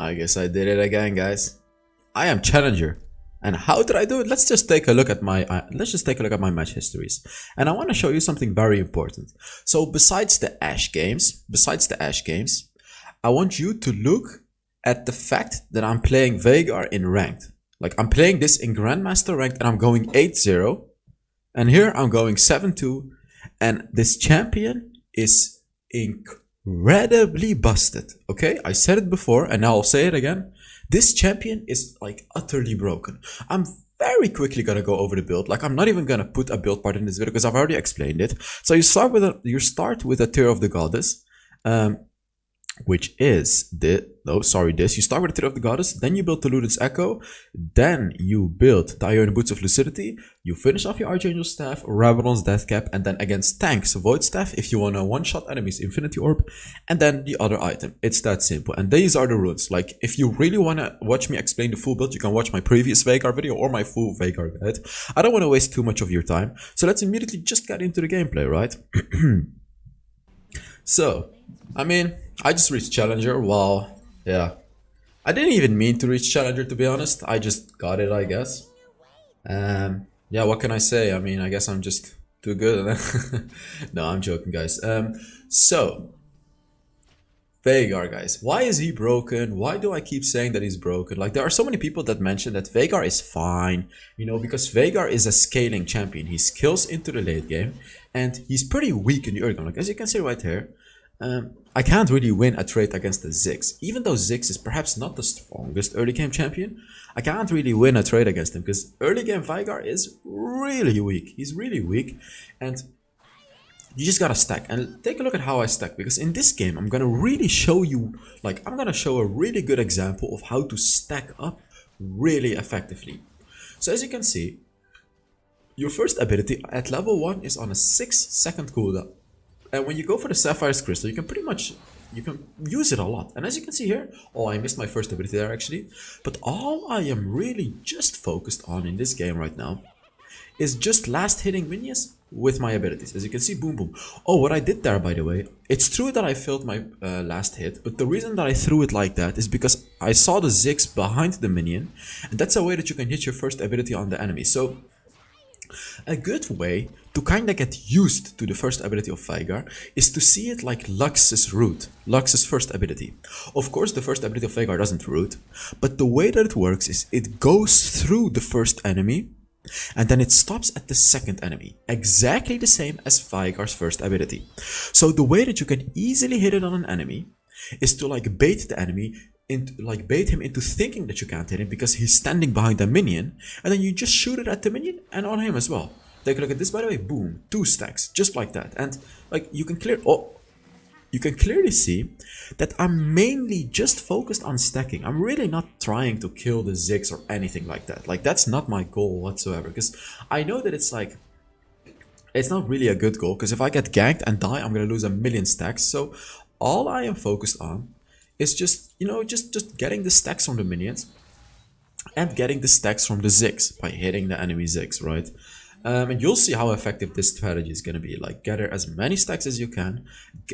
I guess I did it again, guys. I am challenger. And how did I do it? Let's just take a look at my match histories. And I want to show you something very important. So besides the Ash games, I want you to look at the fact that I'm playing Veigar in ranked. Like I'm playing this in Grandmaster ranked and I'm going 8-0. And here I'm going 7-2. And this champion is incredibly busted. Okay, I said it before and now I'll say it again. This champion is like utterly broken. I'm very quickly gonna go over the build. Like I'm not even gonna put a build part in this video because I've already explained it. So you start with a Tear of the Goddess, which is you start with the Tear of the Goddess, then you build the Luden's Echo, then you build the Iron Boots of Lucidity, you finish off your Archangel Staff, Rabadon's Death Cap, and then against tanks, Void Staff if you want to one-shot enemies, Infinity Orb, and then the other item. It's that simple. And these are the rules. Like, if you really want to watch me explain the full build, you can watch my previous Veigar video or my full Veigar guide. I don't want to waste too much of your time, so let's immediately just get into the gameplay, right? So, I mean, I just reached Challenger. Well, yeah. I didn't even mean to reach Challenger, to be honest. I just got it, I guess. Yeah, what can I say? I mean, I guess I'm just too good. No, I'm joking, guys. So, Veigar, guys. Why is he broken? Why do I keep saying that he's broken? Like, there are so many people that mention that Veigar is fine, you know, because Veigar is a scaling champion. He scales into the late game, and he's pretty weak in the early game. Like, as you can see right here, I can't really win a trade against the Ziggs. Even though Ziggs is perhaps not the strongest early game champion, I can't really win a trade against him because early game Veigar is really weak. He's really weak, and you just gotta stack. And take a look at how I stack, because in this game I'm gonna really show you, like, I'm gonna show a really good example of how to stack up really effectively. So as you can see, your first ability at level 1 is on a 6-second cooldown. And when you go for the Sapphire's Crystal, you can use it a lot. And as you can see here, oh, I missed my first ability there actually. But all I am really just focused on in this game right now is just last hitting minions with my abilities. As you can see, boom, boom. Oh, what I did there, by the way, it's true that I failed my last hit, but the reason that I threw it like that is because I saw the Ziggs behind the minion, and that's a way that you can hit your first ability on the enemy. So a good way to kind of get used to the first ability of Veigar is to see it like Lux's root, Lux's first ability. Of course, the first ability of Veigar doesn't root, but the way that it works is it goes through the first enemy and then it stops at the second enemy, exactly the same as Veigar's first ability. So the way that you can easily hit it on an enemy is to like bait the enemy, bait him into thinking that you can't hit him because he's standing behind a minion, and then you just shoot it at the minion and on him as well. Take a look at this, by the way. Boom, 2 stacks, just like that. And like you can clearly see that I'm mainly just focused on stacking. I'm really not trying to kill the Ziggs or anything like that. Like, that's not my goal whatsoever, because I know that it's like, it's not really a good goal, because if I get ganked and die, I'm gonna lose a million stacks. So all I am focused on is just, you know, just getting the stacks from the minions and getting the stacks from the Ziggs by hitting the enemy Ziggs, right? And you'll see how effective this strategy is going to be. Like, gather as many stacks as you can,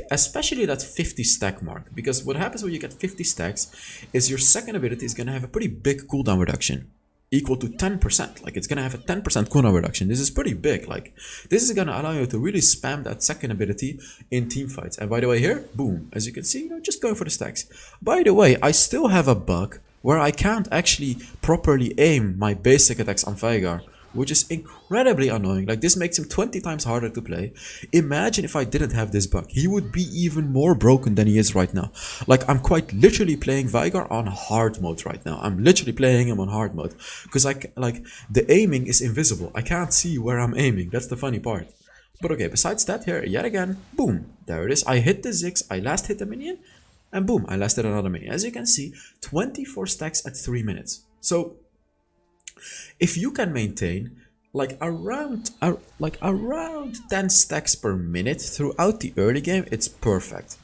especially that 50 stack mark, because what happens when you get 50 stacks is your second ability is going to have a pretty big cooldown reduction, equal to 10%. Like, it's going to have a 10% cooldown reduction. This is pretty big. Like, this is going to allow you to really spam that second ability in team fights. And by the way, here, boom, as you can see, you know, just going for the stacks. By the way, I still have a bug where I can't actually properly aim my basic attacks on Veigar, which is incredibly annoying. Like, this makes him 20 times harder to play. Imagine if I didn't have this bug. He would be even more broken than he is right now. Like, I'm quite literally playing Veigar on hard mode right now. I'm literally playing him on hard mode, because like the aiming is invisible. I can't see where I'm aiming. That's the funny part. But okay, besides that, here yet again, boom, there it is. I hit the Ziggs, I last hit the minion, and boom, I last hit another minion. As you can see, 24 stacks at 3 minutes. So if you can maintain like around 10 stacks per minute throughout the early game, it's perfect.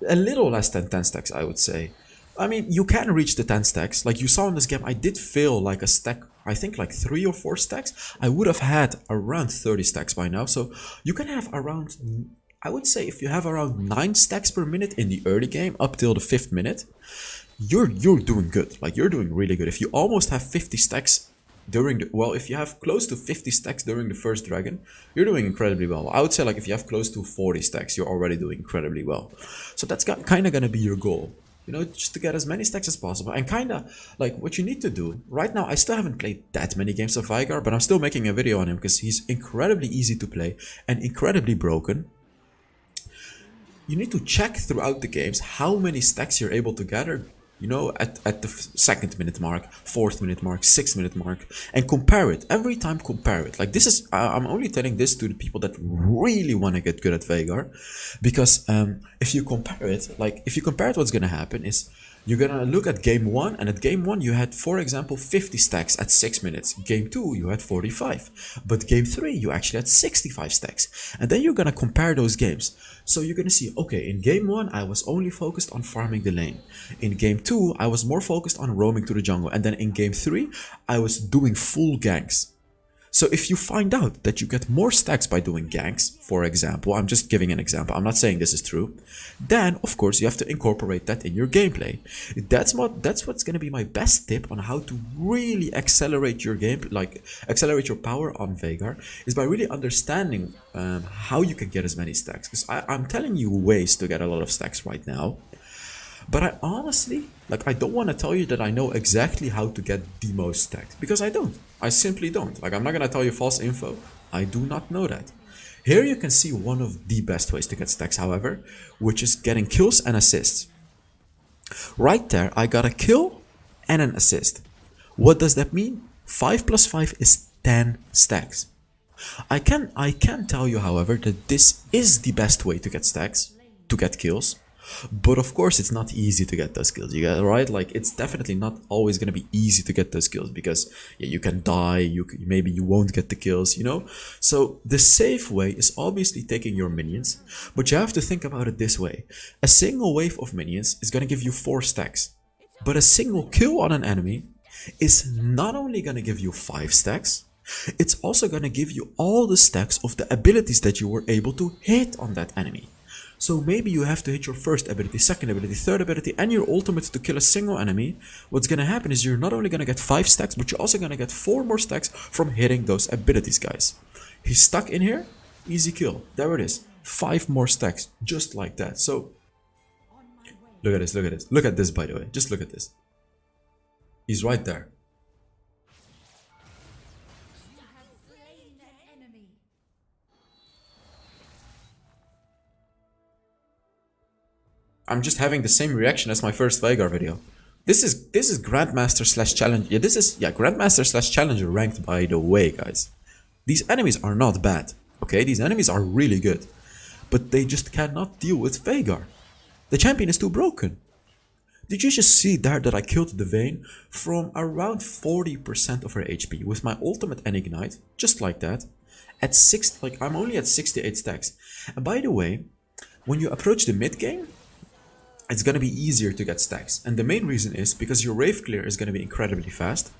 A little less than 10 stacks, I would say. I mean, you can reach the 10 stacks. Like you saw in this game, I did fail like a stack, I think like 3 or 4 stacks. I would have had around 30 stacks by now. So you can have around, I would say if you have around 9 stacks per minute in the early game up till the 5th minute, you're doing good. Like, you're doing really good. If you almost have 50 stacks during the, well, if you have close to 50 stacks during the first dragon, you're doing incredibly well. I would say, like, if you have close to 40 stacks, you're already doing incredibly well. So that's kind of gonna be your goal, you know, just to get as many stacks as possible. And kind of like what you need to do right now, I still haven't played that many games of Veigar, but I'm still making a video on him because he's incredibly easy to play and incredibly broken. You need to check throughout the games how many stacks you're able to gather, you know, at the 2nd minute mark, 4th minute mark, 6th minute mark, and compare it. Every time compare it. Like, this is, I'm only telling this to the people that really want to get good at Veigar, because if you compare it, what's going to happen is you're going to look at game 1, and at game 1 you had, for example, 50 stacks at 6 minutes. Game 2 you had 45, but game 3 you actually had 65 stacks. And then you're going to compare those games. So you're going to see, okay, in game 1 I was only focused on farming the lane. In game 2 I was more focused on roaming to the jungle. And then in game 3 I was doing full ganks. So if you find out that you get more stacks by doing ganks, for example, I'm just giving an example, I'm not saying this is true, then of course you have to incorporate that in your gameplay. That's what's going to be my best tip on how to really accelerate your game, like accelerate your power on Veigar, is by really understanding how you can get as many stacks. Because I'm telling you ways to get a lot of stacks right now. But I honestly, like, I don't want to tell you that I know exactly how to get the most stacks, because I don't. I simply don't. Like, I'm not going to tell you false info. I do not know that. Here you can see one of the best ways to get stacks, however, which is getting kills and assists. Right there, I got a kill and an assist. What does that mean? 5 plus 5 is 10 stacks. I can tell you, however, that this is the best way to get stacks, to get kills. But of course it's not easy to get those kills, you get right? Like, it's definitely not always going to be easy to get those kills, because yeah, you can die, maybe you won't get the kills, you know? So the safe way is obviously taking your minions, but you have to think about it this way. A single wave of minions is going to give you 4 stacks, but a single kill on an enemy is not only going to give you 5 stacks, it's also going to give you all the stacks of the abilities that you were able to hit on that enemy. So maybe you have to hit your first ability, second ability, third ability, and your ultimate to kill a single enemy. What's going to happen is you're not only going to get 5 stacks, but you're also going to get 4 more stacks from hitting those abilities, guys. He's stuck in here, easy kill. There it is. 5 more stacks, just like that. So, look at this, look at this. Look at this, by the way. Just look at this. He's right there. I'm just having the same reaction as my first Veigar video. This is Grandmaster slash Challenger. Yeah, this is Grandmaster slash Challenger ranked, by the way, guys. These enemies are not bad. Okay, these enemies are really good, but they just cannot deal with Veigar. The champion is too broken. Did you just see there that I killed the Vayne from around 40% of her HP with my ultimate and ignite, just like that, at 6, like I'm only at 68 stacks. And by the way, when you approach the mid game, it's going to be easier to get stacks. And the main reason is because your wave clear is going to be incredibly fast.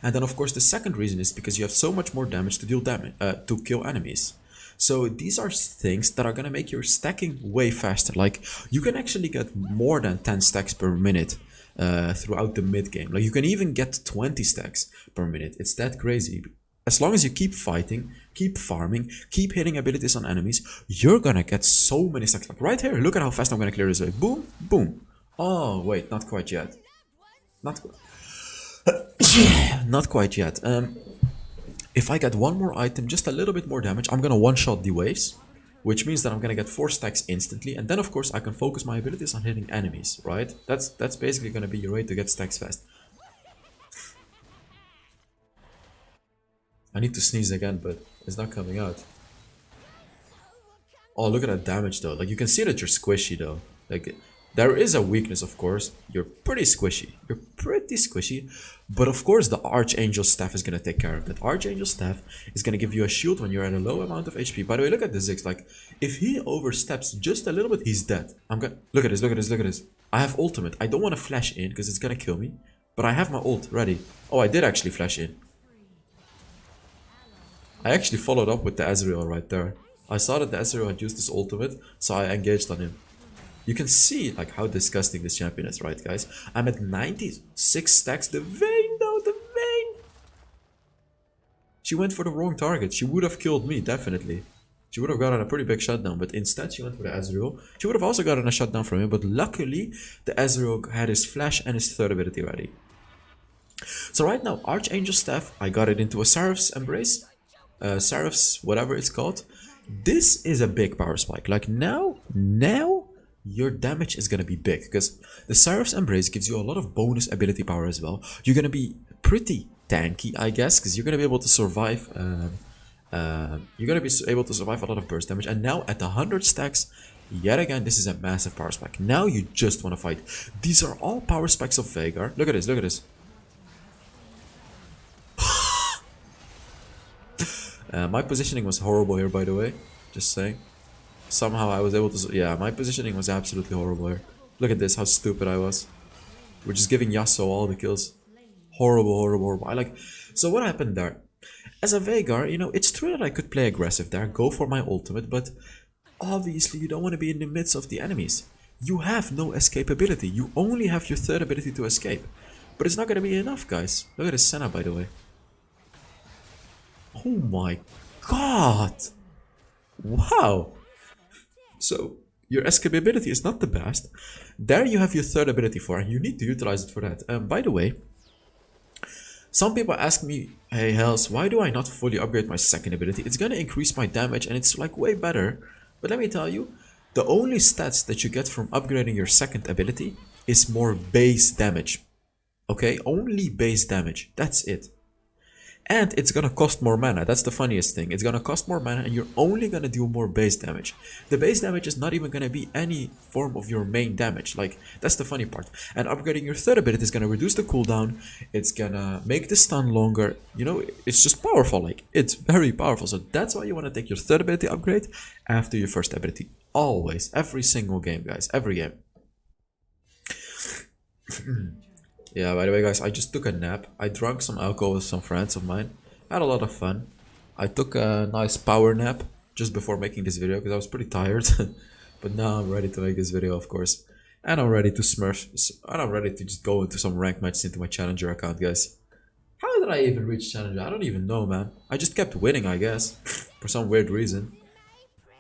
And then of course the second reason is because you have so much more damage to deal damage, to kill enemies. So these are things that are going to make your stacking way faster. Like, you can actually get more than 10 stacks per minute throughout the mid game. Like, you can even get 20 stacks per minute. It's that crazy. As long as you keep fighting, keep farming, keep hitting abilities on enemies, you're gonna get so many stacks. Like right here, look at how fast I'm gonna clear this way. Boom, boom. Oh, wait, not quite yet. Not quite yet. If I get one more item, just a little bit more damage, I'm gonna one-shot the waves, which means that I'm gonna get 4 stacks instantly, and then of course I can focus my abilities on hitting enemies, right? That's basically gonna be your way to get stacks fast. I need to sneeze again, but it's not coming out. Oh, look at that damage though. Like, you can see that you're squishy though. Like, there is a weakness, of course. You're pretty squishy. You're pretty squishy. But of course, the Archangel Staff is going to take care of that. Archangel Staff is going to give you a shield when you're at a low amount of HP. By the way, look at the Ziggs. Like, if he oversteps just a little bit, he's dead. Look at this, look at this, look at this. I have ultimate. I don't want to flash in because it's going to kill me. But I have my ult ready. Oh, I did actually flash in. I actually followed up with the Ezreal right there. I saw that the Ezreal had used his ultimate, so I engaged on him. You can see like how disgusting this champion is, right, guys? I'm at 96 stacks. The Vayne, though, the Vayne. She went for the wrong target. She would have killed me, definitely. She would have gotten a pretty big shutdown, but instead she went for the Ezreal. She would have also gotten a shutdown from him, but luckily the Ezreal had his flash and his third ability ready. So right now, Archangel Staff, I got it into a Seraph's Embrace. Seraph's, whatever it's called. This is a big power spike. Like now, your damage is gonna be big because the Seraph's Embrace gives you a lot of bonus ability power as well. You're gonna be pretty tanky, I guess, because you're gonna be able to survive. You're gonna be able to survive a lot of burst damage. And now at 100 stacks, yet again, this is a massive power spike. Now you just want to fight. These are all power spikes of Veigar. Look at this. Look at this. My positioning was horrible here, by the way. Just saying. Somehow I was able to... Yeah, my positioning was absolutely horrible here. Look at this, how stupid I was. We're just giving Yasuo all the kills. Horrible, horrible, horrible. I like... So what happened there? As a Veigar, you know, it's true that I could play aggressive there, go for my ultimate, but obviously you don't want to be in the midst of the enemies. You have no escape ability. You only have your third ability to escape. But it's not going to be enough, guys. Look at this Senna, by the way. Oh my god! Wow! So, your escape ability is not the best. There you have your third ability for, and you need to utilize it for that. By the way, some people ask me, hey Hells, why do I not fully upgrade my second ability? It's gonna increase my damage and it's like way better. But let me tell you, the only stats that you get from upgrading your second ability is more base damage. Okay, only base damage, that's it. And it's gonna cost more mana, that's the funniest thing. It's gonna cost more mana and you're only gonna do more base damage. The base damage is not even gonna be any form of your main damage, like, that's the funny part. And upgrading your third ability is gonna reduce the cooldown, it's gonna make the stun longer, you know, it's just powerful, like, it's very powerful. So that's why you wanna take your third ability upgrade after your first ability. Always, every single game, guys, every game. Yeah, by the way, guys, I just took a nap. I drank some alcohol with some friends of mine. Had a lot of fun. I took a nice power nap just before making this video because I was pretty tired. But now I'm ready to make this video, of course. And I'm ready to smurf. And I'm ready to just go into some rank matches into my challenger account, guys. How did I even reach challenger? I don't even know, man. I just kept winning, I guess. For some weird reason.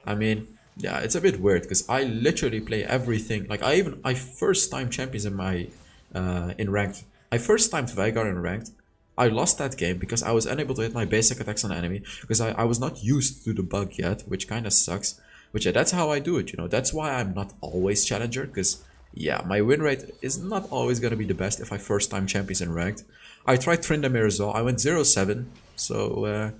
I mean, yeah, it's a bit weird because I literally play everything. Like, I first time champions in my... in ranked. I first timed Veigar in ranked. I lost that game because I was unable to hit my basic attacks on the enemy because I was not used to the bug yet, which kind of sucks. Which, yeah, that's how I do it, you know. That's why I'm not always challenger because, yeah, my win rate is not always going to be the best if I first time champions in ranked. I tried Tryndamere as well. I went 0-7. So,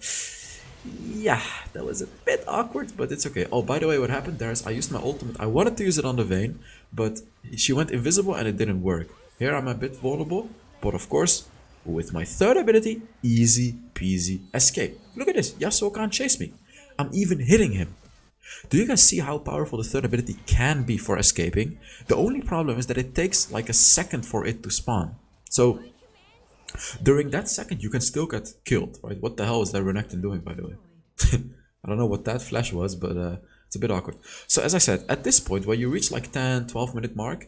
yeah, that was a bit awkward, but it's okay. Oh, by the way, what happened there is I used my ultimate. I wanted to use it on the Vayne, but she went invisible and it didn't work. Here I'm a bit vulnerable, but of course, with my third ability, easy peasy escape. Look at this, Yasuo can't chase me. I'm even hitting him. Do you guys see how powerful the third ability can be for escaping? The only problem is that it takes like a second for it to spawn. So, during that second, you can still get killed, right? What the hell is that Renekton doing, by the way? I don't know what that flash was, but it's a bit awkward. So as I said, at this point, when you reach like 10-12 minute mark,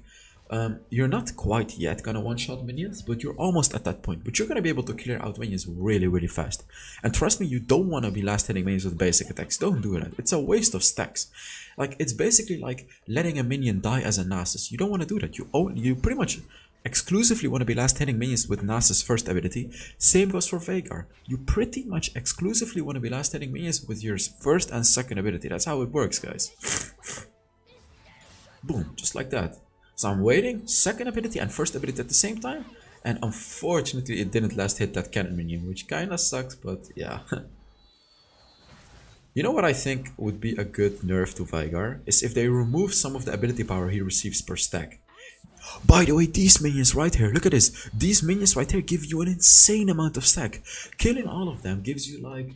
you're not quite yet gonna one-shot minions, but you're almost at that point. But you're gonna be able to clear out minions really, really fast. And trust me, you don't want to be last hitting minions with basic attacks. Don't do that. It's a waste of stacks. Like, it's basically like letting a minion die as a Nasus. You don't want to do that. You pretty much exclusively want to be last hitting minions with Nasus' first ability. Same goes for Veigar. You pretty much exclusively want to be last hitting minions with your first and second ability. That's how it works, guys. Boom, just like that. So I'm waiting, second ability and first ability at the same time, and unfortunately it didn't last hit that cannon minion, which kinda sucks, but yeah. You know what I think would be a good nerf to Veigar? Is if they remove some of the ability power he receives per stack. By the way, these minions right here, look at this. These minions right here give you an insane amount of stack. Killing all of them gives you like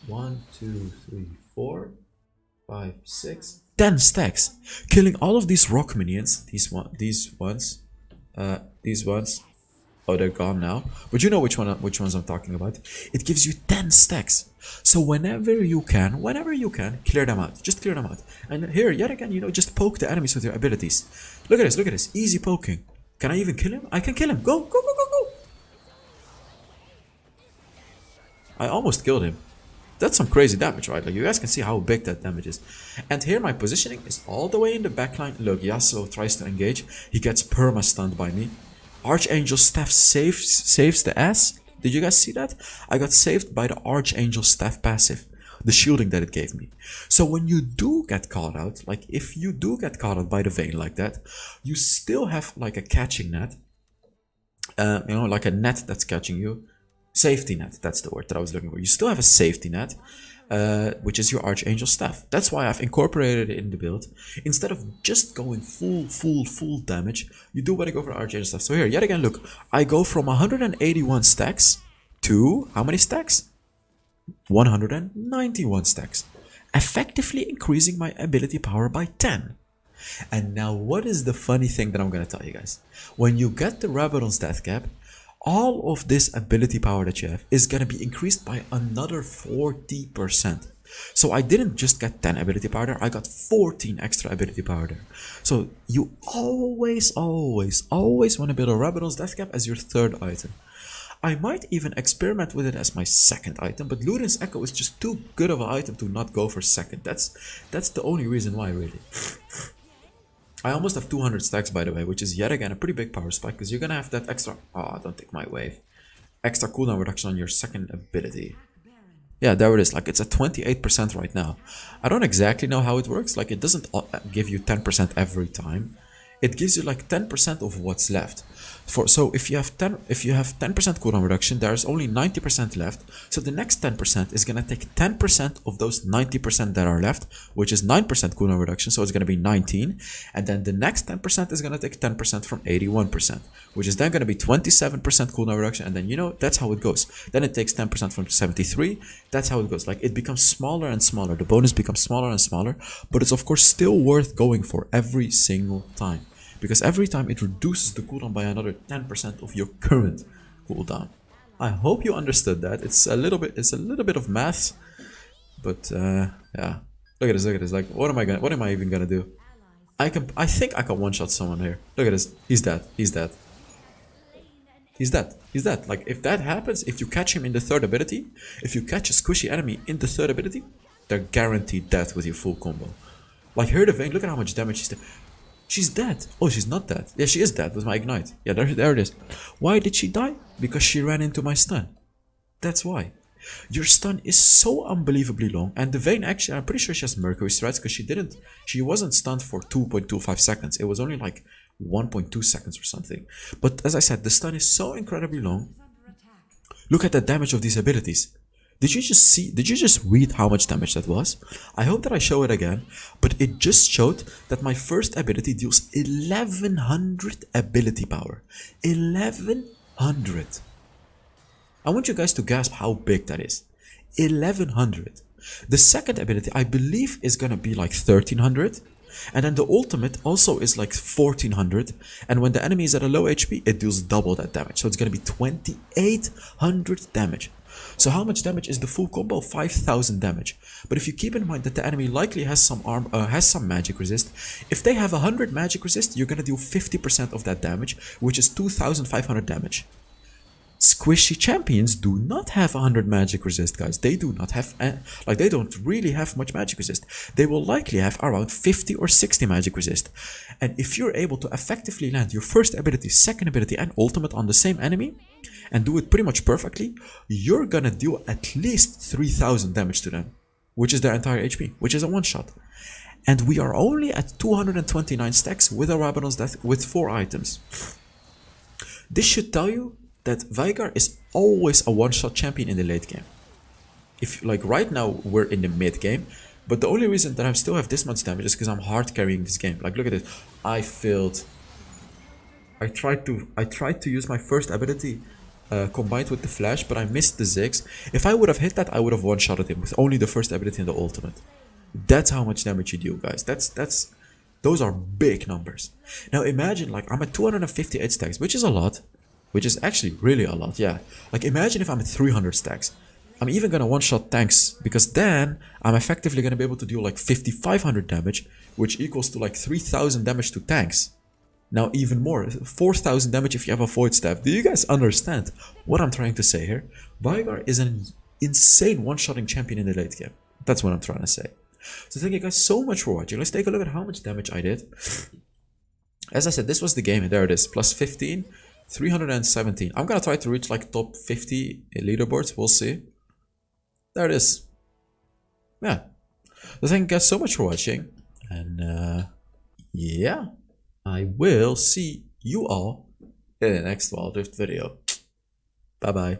1, 2, 3, 4, 5, 6, 10 stacks. Killing all of these rock minions, these ones, Oh, they're gone now. But you know which ones I'm talking about. It gives you 10 stacks. So whenever you can, clear them out. Just clear them out. And here, yet again, just poke the enemies with your abilities. Look at this, look at this. Easy poking. Can I even kill him? I can kill him. Go, go, go, go, go. I almost killed him. That's some crazy damage, right? Like, you guys can see how big that damage is. And here my positioning is all the way in the backline. Look, Yasuo tries to engage. He gets perma-stunned by me. Archangel Staff saves the ass. Did you guys see that? I got saved by the Archangel Staff passive. The shielding that it gave me. So when you do get caught out, like if you do get caught out by the vein like that, you still have like a catching net. Like a net that's catching you. Safety net, that's the word that I was looking for. You still have a safety net, which is your Archangel Staff. That's why I've incorporated it in the build. Instead of just going full damage, you do want to go for Archangel Staff. So here, yet again, look, I go from 181 stacks to, how many stacks? 191 stacks. Effectively increasing my ability power by 10. And now what is the funny thing that I'm going to tell you guys? When you get the Rabadon's Death Cap, all of this ability power that you have is going to be increased by another 40%. So I didn't just get 10 ability power there, I got 14 extra ability power there. So you always want to build a Rabadon's Death Cap as your third item. I might even experiment with it as my second item, but Luden's Echo is just too good of an item to not go for second. That's the only reason why, really. I almost have 200 stacks, by the way, which is yet again a pretty big power spike, because you're gonna have that extra... Oh, don't take my wave. Extra cooldown reduction on your second ability. Yeah, there it is. Like, it's at 28% right now. I don't exactly know how it works. Like, it doesn't give you 10% every time. It gives you like 10% of what's left. So if you have 10% cooldown reduction, there's only 90% left. So the next 10% is gonna take 10% of those 90% that are left, which is 9% cooldown reduction. So it's gonna be 19, and then the next 10% is gonna take 10% from 81%, which is then gonna be 27% cooldown reduction. And then that's how it goes. Then it takes 10% from 73. That's how it goes. Like, it becomes smaller and smaller. The bonus becomes smaller and smaller, but it's of course still worth going for every single time. Because every time it reduces the cooldown by another 10% of your current cooldown. I hope you understood that. It's a little bit of math, but yeah. Look at this. Like, what am I even gonna do? I think I can one-shot someone here. Look at this. He's dead. Like, if that happens, if you catch him in the third ability, if you catch a squishy enemy in the third ability, they're guaranteed death with your full combo. Like, here the vein, look at how much damage she's done. She's dead. Oh, she's not dead. Yeah, she is dead with my ignite. Yeah, there it is. Why did she die? Because she ran into my stun. That's why. Your stun is so unbelievably long, and the vein actually, I'm pretty sure she has Mercury Threads, because she wasn't stunned for 2.25 seconds. It was only like 1.2 seconds or something. But as I said, the stun is so incredibly long. Look at the damage of these abilities. Did you just read how much damage that was? I hope that I show it again, but it just showed that my first ability deals 1100 ability power. 1100. I want you guys to grasp how big that is. 1100. The second ability, I believe, is gonna be like 1300. And then the ultimate also is like 1400. And when the enemy is at a low HP, it deals double that damage. So it's gonna be 2800 damage. So how much damage is the full combo? 5000 damage. But if you keep in mind that the enemy likely has some magic resist, if they have 100 magic resist, you're gonna deal 50% of that damage, which is 2500 damage. Squishy champions do not have 100 magic resist, guys. They do not have, they don't really have much magic resist. They will likely have around 50 or 60 magic resist. And if you're able to effectively land your first ability, second ability, and ultimate on the same enemy, and do it pretty much perfectly, you're gonna deal at least 3000 damage to them, which is their entire HP, which is a one-shot. And we are only at 229 stacks with a Rabadon's Death with 4 items. This should tell you that Veigar is always a one-shot champion in the late game. If, like, right now we're in the mid game, but the only reason that I still have this much damage is because I'm hard carrying this game. Like, look at it. I failed. I tried to use my first ability combined with the flash, but I missed the Ziggs. If I would have hit that, I would have one-shotted him with only the first ability and the ultimate. That's how much damage you deal, guys. Those are big numbers. Now imagine, like, I'm at 258 stacks, which is a lot. which is actually really a lot, yeah. Like imagine if I'm at 300 stacks. I'm even gonna one-shot tanks, because then I'm effectively gonna be able to deal like 5500 damage, which equals to like 3000 damage to tanks. Now even more, 4000 damage if you have a void staff. Do you guys understand what I'm trying to say here? Veigar is an insane one-shotting champion in the late game. That's what I'm trying to say. So thank you guys so much for watching. Let's take a look at how much damage I did. As I said, this was the game, and there it is. Plus 15, 317. I'm gonna try to reach like top 50 leaderboards. We'll see. There it is. Yeah. So thank you guys so much for watching. And yeah, I will see you all in the next Wild Rift video. Bye bye.